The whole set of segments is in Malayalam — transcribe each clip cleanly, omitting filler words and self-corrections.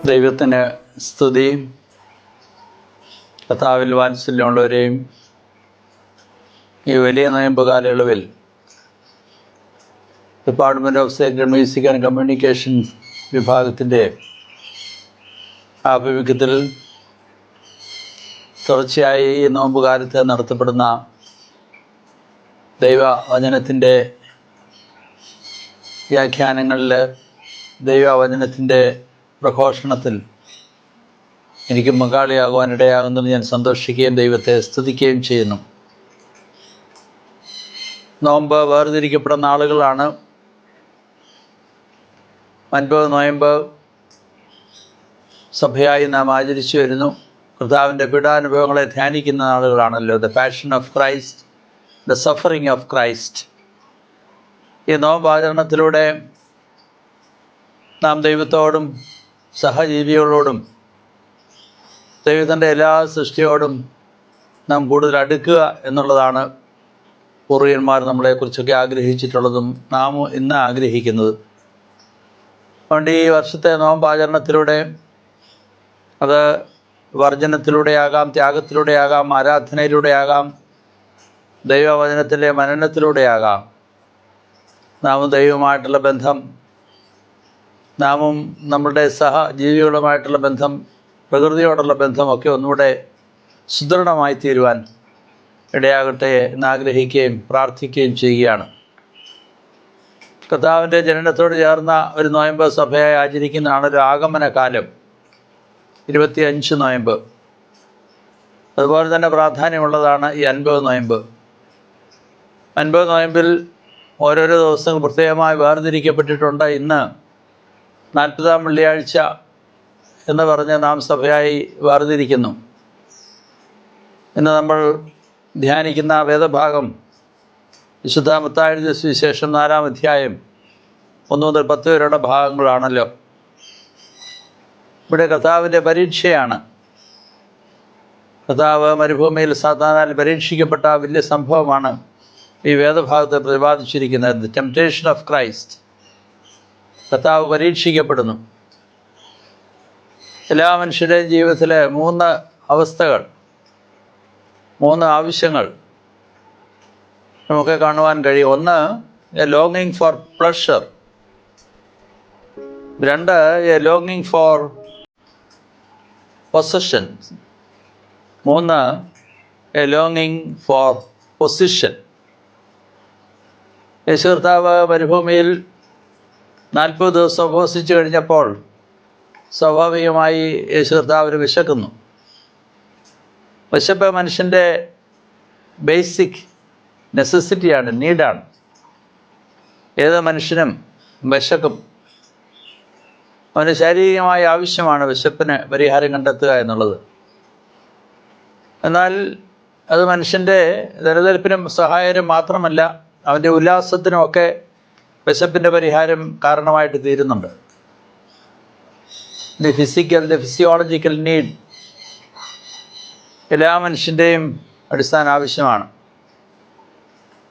ദൈവത്തിന് സ്തുതി. കർത്താവിൽ വാത്സല്യമുള്ളവരെയും ഈ വലിയ നോയമ്പ് കാലയളവിൽ department of Sacred music and communication വിഭാഗത്തിൻ്റെ ആഭിമുഖ്യത്തിൽ തുടർച്ചയായി ഈ നോമ്പ് കാലത്ത് നടത്തപ്പെടുന്ന ദൈവവചനത്തിൻ്റെ വ്യാഖ്യാനങ്ങളിൽ ദൈവവചനത്തിൻ്റെ പ്രഘോഷണത്തിൽ എനിക്ക് പങ്കാളിയാകുവാനിടയാകുന്നതിൽ ഞാൻ സന്തോഷിക്കുകയും ദൈവത്തെ സ്തുതിക്കുകയും ചെയ്യുന്നു. നോമ്പ് വേർതിരിക്കപ്പെടുന്ന ആളുകളാണ്. 50 നോയമ്പ് സഭയായി നാം ആചരിച്ചു വരുന്നു. കർത്താവിൻ്റെ പീഡാനുഭവങ്ങളെ ധ്യാനിക്കുന്ന ആളുകളാണല്ലോ. The passion of Christ, the suffering of Christ. ഈ നോമ്പാചരണത്തിലൂടെ നാം ദൈവത്തോടും സഹജീവികളോടും ദൈവത്തിൻ്റെ എല്ലാ സൃഷ്ടിയോടും നാം കൂടുതൽ അടുക്കുക എന്നുള്ളതാണ് പൂർവികന്മാർ നമ്മളെക്കുറിച്ചൊക്കെ ആഗ്രഹിച്ചിട്ടുള്ളതും നാം ഇന്ന് ആഗ്രഹിക്കുന്നത്. അതുകൊണ്ട് ഈ വർഷത്തെ നോമ്പാചരണത്തിലൂടെ അത് വർജനത്തിലൂടെയാകാം, ത്യാഗത്തിലൂടെയാകാം, ആരാധനയിലൂടെയാകാം, ദൈവവചനത്തിൻ്റെ മനനത്തിലൂടെയാകാം. നാമും ദൈവവുമായിട്ടുള്ള ബന്ധം, നാമും നമ്മുടെ സഹജീവികളുമായിട്ടുള്ള ബന്ധം, പ്രകൃതിയോടുള്ള ബന്ധമൊക്കെ ഒന്നുകൂടെ സുദൃഢമായി തീരുവാൻ ഇടയാകട്ടെ എന്നാഗ്രഹിക്കുകയും പ്രാർത്ഥിക്കുകയും ചെയ്യുകയാണ്. കർത്താവിൻ്റെ ജനനത്തോട് ചേർന്ന ഒരു നോയമ്പ് സഭയായി ആചരിക്കുന്നതാണ് ഒരു ആഗമന കാലം, 25 നോയമ്പ്. അതുപോലെ തന്നെ പ്രാധാന്യമുള്ളതാണ് ഈ 50 നോയമ്പ്. 50 നോയമ്പിൽ ഓരോരോ ദിവസങ്ങൾ പ്രത്യേകമായി വേർതിരിക്കപ്പെട്ടിട്ടുണ്ട്. ഇന്ന് 40-ാം വെള്ളിയാഴ്ച എന്ന് പറഞ്ഞ് നാം സഭയായി വേർതിരിക്കുന്നു. ഇന്ന് നമ്മൾ ധ്യാനിക്കുന്ന വേദഭാഗം വിശുദ്ധ മത്തായി എഴുതിയ സുവിശേഷം 4-ാം അധ്യായം 1 മുതൽ 10 വരെയുള്ള ഭാഗങ്ങളാണല്ലോ. ഇവിടെ കർത്താവിൻ്റെ പരീക്ഷയാണ്. കർത്താവ് മരുഭൂമിയിൽ സാത്താനാൽ പരീക്ഷിക്കപ്പെട്ട വലിയ സംഭവമാണ് ഈ വേദഭാഗത്ത് പ്രതിപാദിച്ചിരിക്കുന്നത്. The temptation of Christ. കർത്താവ് പരീക്ഷിക്കപ്പെടുന്നു. എല്ലാ മനുഷ്യരുടെയും ജീവിതത്തിലെ 3 അവസ്ഥകൾ, 3 ആവശ്യങ്ങൾ നമുക്ക് കാണുവാൻ കഴിയും. 1, എ ലോങ്ങിങ് ഫോർ പ്ലഷർ. 2, എ ലോങ്ങിങ് ഫോർ പൊസഷൻ. 3, എ ലോങ്ങിങ് ഫോർ പൊസിഷൻ. യേശു കർത്താവ് മരുഭൂമിയിൽ 40 ദിവസം ഉപവസിച്ച് കഴിഞ്ഞപ്പോൾ സ്വാഭാവികമായി യേശു കർത്താവിന് വിശക്കുന്നു. വിശപ്പ് മനുഷ്യൻ്റെ ബേസിക് നെസസിറ്റിയാണ്, നീഡാണ്. ഏത് മനുഷ്യനും വിശക്കും. അവന് ശാരീരികമായ ആവശ്യമാണ് വിശപ്പിന് പരിഹാരം കണ്ടെത്തുക എന്നുള്ളത്. എന്നാൽ അത് മനുഷ്യൻ്റെ നിലനിൽപ്പിനും സഹായകരം മാത്രമല്ല, അവൻ്റെ ഉല്ലാസത്തിനുമൊക്കെ വിശപ്പിൻ്റെ പരിഹാരം കാരണമായിട്ട് തീരുന്നുണ്ട്. ദി ഫിസിയോളജിക്കൽ നീഡ് എല്ലാ മനുഷ്യൻ്റെയും അടിസ്ഥാന ആവശ്യമാണ്.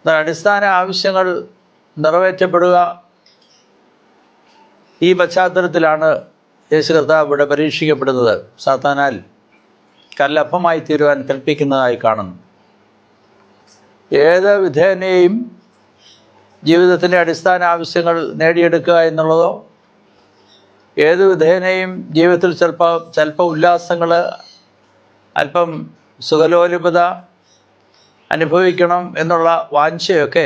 അടിസ്ഥാന ആവശ്യങ്ങൾ നിറവേറ്റപ്പെടുക. ഈ പശ്ചാത്തലത്തിലാണ് യേശു കർത്താവ് ഇവിടെ പരീക്ഷിക്കപ്പെടുന്നത്. സാത്താനാൽ കല്ലപ്പമായി തീരുവാൻ കൽപ്പിക്കുന്നതായി കാണുന്നു. ഏത് വിധേനയും ജീവിതത്തിൻ്റെ അടിസ്ഥാന ആവശ്യങ്ങൾ നേടിയെടുക്കുക എന്നുള്ളതോ, ഏത് വിധേനയും ജീവിതത്തിൽ ചിലപ്പോൾ ഉല്ലാസങ്ങൾ, അല്പം സുഖലോലുപത അനുഭവിക്കണം എന്നുള്ള വാഞ്ചയൊക്കെ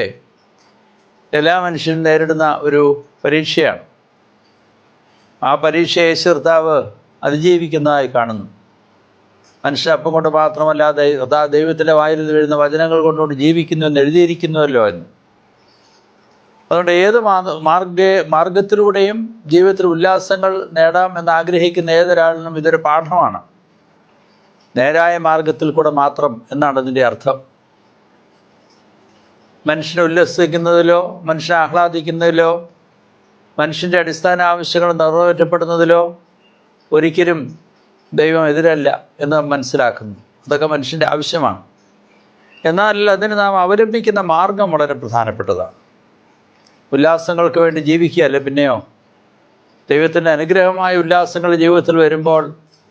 എല്ലാ മനുഷ്യരും നേരിടുന്ന ഒരു പരീക്ഷയാണ്. ആ പരീക്ഷയെ യേശു കർത്താവ് അതിജീവിക്കുന്നതായി കാണുന്നു. മനുഷ്യൻ അപ്പം കൊണ്ട് മാത്രമല്ല, ദൈവത്തിൻ്റെ വായിൽ വീഴുന്ന വചനങ്ങൾ കൊണ്ടുകൊണ്ട് ജീവിക്കുന്നു എന്ന് എഴുതിയിരിക്കുന്നുവല്ലോ എന്ന്. അതുകൊണ്ട് ഏത് മാർഗത്തിലൂടെയും ജീവിതത്തിൽ ഉല്ലാസങ്ങൾ നേടാം എന്നാഗ്രഹിക്കുന്ന ഏതൊരാളിനും ഇതൊരു പാഠമാണ്. നേരായ മാർഗത്തിൽ കൂടെ മാത്രം എന്നാണ് അതിൻ്റെ അർത്ഥം. മനുഷ്യനെ ഉല്ലസിക്കുന്നതിലോ, മനുഷ്യനെ ആഹ്ലാദിക്കുന്നതിലോ, മനുഷ്യൻ്റെ അടിസ്ഥാന ആവശ്യങ്ങൾ നിറവേറ്റപ്പെടുന്നതിലോ ഒരിക്കലും ദൈവം എതിരല്ല എന്ന് മനസ്സിലാക്കുന്നു. അതൊക്കെ മനുഷ്യൻ്റെ ആവശ്യമാണ്. എന്നാൽ അതിന് നാം അവലംബിക്കുന്ന മാർഗം വളരെ പ്രധാനപ്പെട്ടതാണ്. ഉല്ലാസങ്ങൾക്ക് വേണ്ടി ജീവിക്കുകയല്ല, പിന്നെയോ ദൈവത്തിൻ്റെ അനുഗ്രഹമായ ഉല്ലാസങ്ങൾ ജീവിതത്തിൽ വരുമ്പോൾ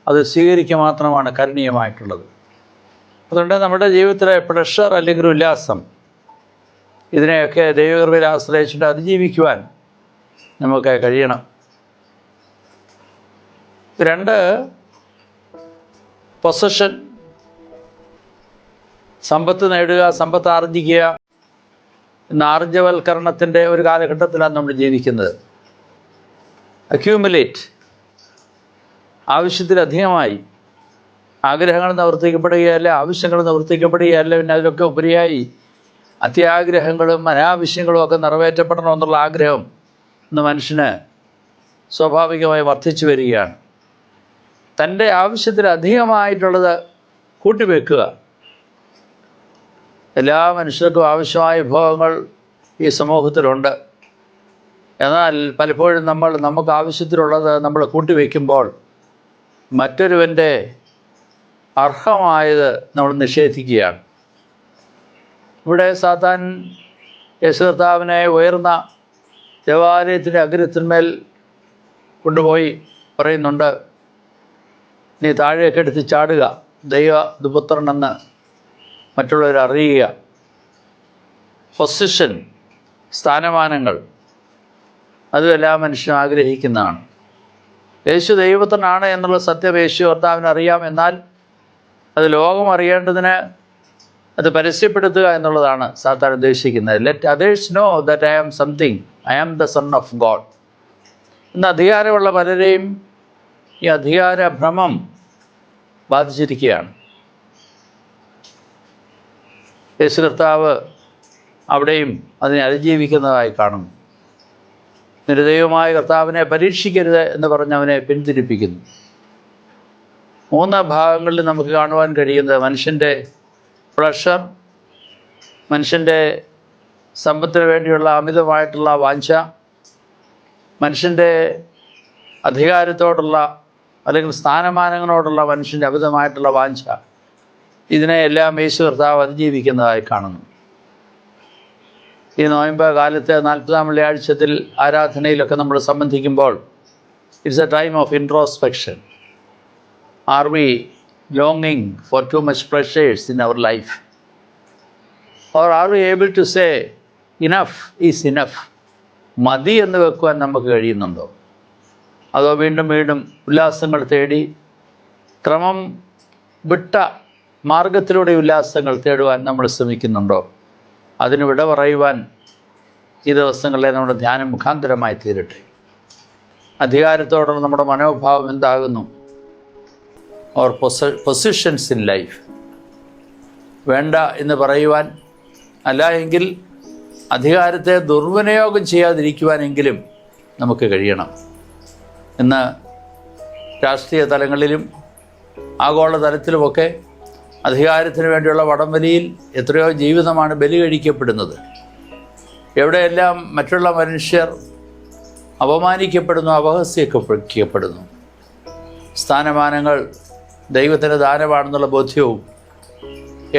അത് സ്വീകരിക്കുക മാത്രമാണ് കരണീയമായിട്ടുള്ളത്. അതുകൊണ്ട് നമ്മുടെ ജീവിതത്തിലെ പ്രഷർ അല്ലെങ്കിൽ ഉല്ലാസം ഇതിനെയൊക്കെ ദൈവകൃപയിൽ ആശ്രയിച്ചിട്ട് അതിജീവിക്കുവാൻ നമുക്ക് കഴിയണം. 2, പൊസഷൻ, സമ്പത്ത് നേടുക, സമ്പത്ത് ആർജിക്കുക എന്ന ആർജവൽക്കരണത്തിൻ്റെ ഒരു കാലഘട്ടത്തിലാണ് നമ്മൾ ജീവിക്കുന്നത്. അക്യൂമുലേറ്റ്, ആവശ്യത്തിലധികമായി ആഗ്രഹങ്ങൾ നിവർത്തിക്കപ്പെടുകയല്ല, ആവശ്യങ്ങൾ നിവർത്തിക്കപ്പെടുകയല്ല, പിന്നെ അതിലൊക്കെ ഉപരിയായി അത്യാഗ്രഹങ്ങളും അനാവശ്യങ്ങളും ഒക്കെ നിറവേറ്റപ്പെടണമെന്നുള്ള ആഗ്രഹം ഇന്ന് മനുഷ്യന് സ്വാഭാവികമായി വർദ്ധിച്ചു വരികയാണ്. തൻ്റെ ആവശ്യത്തിലധികമായിട്ടുള്ളത് കൂട്ടിവെക്കുക. എല്ലാ മനുഷ്യർക്കും ആവശ്യമായ വിഭവങ്ങൾ ഈ സമൂഹത്തിലുണ്ട്. എന്നാൽ പലപ്പോഴും നമുക്ക് ആവശ്യത്തിലുള്ളത് നമ്മൾ കൂട്ടിവെക്കുമ്പോൾ മറ്റൊരുവൻ്റെ അർഹമായത് നമ്മൾ നിഷേധിക്കുകയാണ്. ഇവിടെ സാത്താൻ യേശു കർത്താവിനെ ഉയർന്ന ദേവാലയത്തിൻ്റെ അഗ്രത്തിന്മേൽ കൊണ്ടുപോയി പറയുന്നുണ്ട്, നീ താഴേക്ക് എടുത്ത് ചാടുക, ദൈവപുത്രനെന്ന് മറ്റുള്ളവർ അറിയുക. പൊസിഷൻ, സ്ഥാനമാനങ്ങൾ, അതും എല്ലാ മനുഷ്യനും ആഗ്രഹിക്കുന്നതാണ്. യേശു ദൈവപുത്രനാണ് എന്നുള്ള സത്യം യേശു കർത്താവിന് അറിയാം. എന്നാൽ അത് ലോകം അറിയേണ്ടതിന് അത് പരസ്യപ്പെടുത്തുക എന്നുള്ളതാണ് സാത്താൻ ഉദ്ദേശിക്കുന്നത്. Let others know that I am something, I am the son of God. ഇന്ന് അധികാരമുള്ള പലരെയും ഈ അധികാര ഭ്രമം ബാധിച്ചിരിക്കുകയാണ്. യേശു കർത്താവ് അവിടെയും അതിനെ അതിജീവിക്കുന്നതായി കാണുന്നു. നിരുദൈവമായ കർത്താവിനെ പരീക്ഷിക്കരുത് എന്ന് പറഞ്ഞവനെ പിന്തിരിപ്പിക്കുന്നു. 3 ഭാഗങ്ങളിൽ നമുക്ക് കാണുവാൻ കഴിയുന്നത് മനുഷ്യൻ്റെ പ്രഷർ, മനുഷ്യൻ്റെ സമ്പത്തിന് വേണ്ടിയുള്ള അമിതമായിട്ടുള്ള വാഞ്ച, മനുഷ്യൻ്റെ അധികാരത്തോടുള്ള അല്ലെങ്കിൽ സ്ഥാനമാനങ്ങളോടുള്ള മനുഷ്യൻ്റെ അമിതമായിട്ടുള്ള വാഞ്ച, ഇതിനെയെല്ലാം യേശു കർത്താവ് അതിജീവിക്കുന്നതായി കാണുന്നു. ഈ നോയമ്പ് കാലത്ത് 40-ാം വെള്ളിയാഴ്ചത്തിൽ ആരാധനയിലൊക്കെ നമ്മൾ സംബന്ധിക്കുമ്പോൾ it's a time of introspection. Are we longing for too much pressures in our life, or are we able to say enough is enough? മതി എന്ന് വെക്കുവാൻ നമുക്ക് കഴിയുന്നുണ്ടോ? അതോ വീണ്ടും വീണ്ടും ഉല്ലാസങ്ങൾ തേടി ക്രമം വിട്ട മാർഗത്തിലൂടെ ഉല്ലാസങ്ങൾ തേടുവാൻ നമ്മൾ ശ്രമിക്കുന്നുണ്ടോ? അതിന് വിട പറയുവാൻ ഈ ദിവസങ്ങളിലെ നമ്മുടെ ധ്യാനം മുഖാന്തരമായി തീരട്ടെ. അധികാരത്തോടുള്ള നമ്മുടെ മനോഭാവം എന്താകുന്നു? ഓർ പൊസിഷൻസ് ഇൻ ലൈഫ് വേണ്ട എന്ന് പറയുവാൻ, അല്ല എങ്കിൽ അധികാരത്തെ ദുർവിനിയോഗം ചെയ്യാതിരിക്കുവാനെങ്കിലും നമുക്ക് കഴിയണം. ഇന്ന് രാഷ്ട്രീയ തലങ്ങളിലും ആഗോള തലത്തിലുമൊക്കെ അധികാരത്തിന് വേണ്ടിയുള്ള വടംവലിയിൽ എത്രയോ ജീവിതമാണ് ബലി കഴിക്കപ്പെടുന്നത്. എവിടെയെല്ലാം മറ്റുള്ള മനുഷ്യർ അപമാനിക്കപ്പെടുന്നു, അപഹസിക്കപ്പെടുന്നു. സ്ഥാനമാനങ്ങൾ ദൈവത്തിൻ്റെ ദാനമാണെന്നുള്ള ബോധ്യവും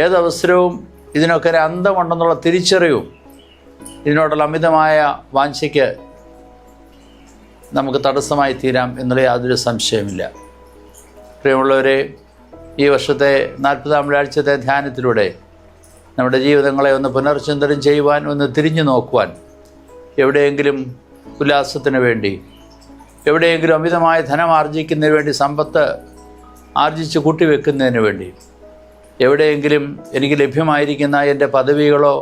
ഏതവസരവും ഇതിനൊക്കെ ഒരു അന്തമുണ്ടെന്നുള്ള തിരിച്ചറിവും ഇതിനോടുള്ള അമിതമായ വാഞ്ചയ്ക്ക് നമുക്ക് തടസ്സമായി തീരാം എന്നുള്ള യാതൊരു സംശയമില്ല. പ്രിയമുള്ളവരെ, ഈ വർഷത്തെ 40-ാം വെള്ളിയാഴ്ചത്തെ ധ്യാനത്തിലൂടെ നമ്മുടെ ജീവിതങ്ങളെ ഒന്ന് പുനർചിന്തനം ചെയ്യുവാൻ, ഒന്ന് തിരിഞ്ഞു നോക്കുവാൻ, എവിടെയെങ്കിലും ഉല്ലാസത്തിന് വേണ്ടി, എവിടെയെങ്കിലും അമിതമായ ധനം ആർജിക്കുന്നതിന് വേണ്ടി, സമ്പത്ത് ആർജിച്ച് കൂട്ടിവെക്കുന്നതിന് വേണ്ടി, എവിടെയെങ്കിലും എനിക്ക് ലഭ്യമായിരിക്കുന്ന എൻ്റെ പദവികളോ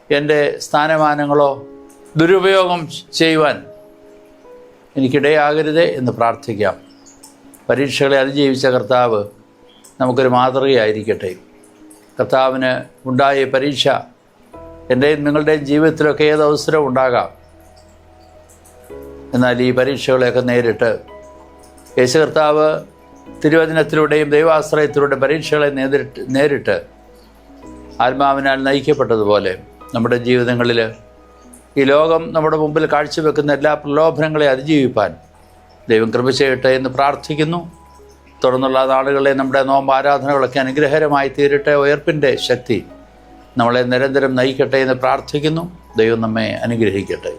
എൻ്റെ സ്ഥാനമാനങ്ങളോ ദുരുപയോഗം ചെയ്യുവാൻ എനിക്കിടയാകരുതേ എന്ന് പ്രാർത്ഥിക്കാം. പരീക്ഷകളെ അതിജീവിച്ച കർത്താവ് നമുക്കൊരു മാതൃകയായിരിക്കട്ടെ. കർത്താവിന് ഉണ്ടായ പരീക്ഷ എൻ്റെയും നിങ്ങളുടെയും ജീവിതത്തിലൊക്കെ ഏതവസരവും ഉണ്ടാകാം. എന്നാൽ ഈ പരീക്ഷകളെയൊക്കെ നേരിട്ട് യേശു കർത്താവ് തിരുവചനത്തിലൂടെയും ദൈവാശ്രയത്തിലൂടെ പരീക്ഷകളെ നേരിട്ട് ആത്മാവിനാൽ നയിക്കപ്പെട്ടതുപോലെ നമ്മുടെ ജീവിതങ്ങളിൽ ഈ ലോകം നമ്മുടെ മുമ്പിൽ കാഴ്ചവെക്കുന്ന എല്ലാ പ്രലോഭനങ്ങളെ അതിജീവിപ്പാൻ ദൈവം കൃപ ചെയ്യട്ടെ എന്ന് പ്രാർത്ഥിക്കുന്നു. തുടർന്നുള്ള നാളുകളെ നമ്മുടെ നോമ്പ് ആരാധനകളൊക്കെ അനുഗ്രഹകരമായി തീരട്ടെ. ഉയർപ്പിൻ്റെ ശക്തി നമ്മളെ നിരന്തരം നയിക്കട്ടെ എന്ന് പ്രാർത്ഥിക്കുന്നു. ദൈവം നമ്മെ അനുഗ്രഹിക്കട്ടെ.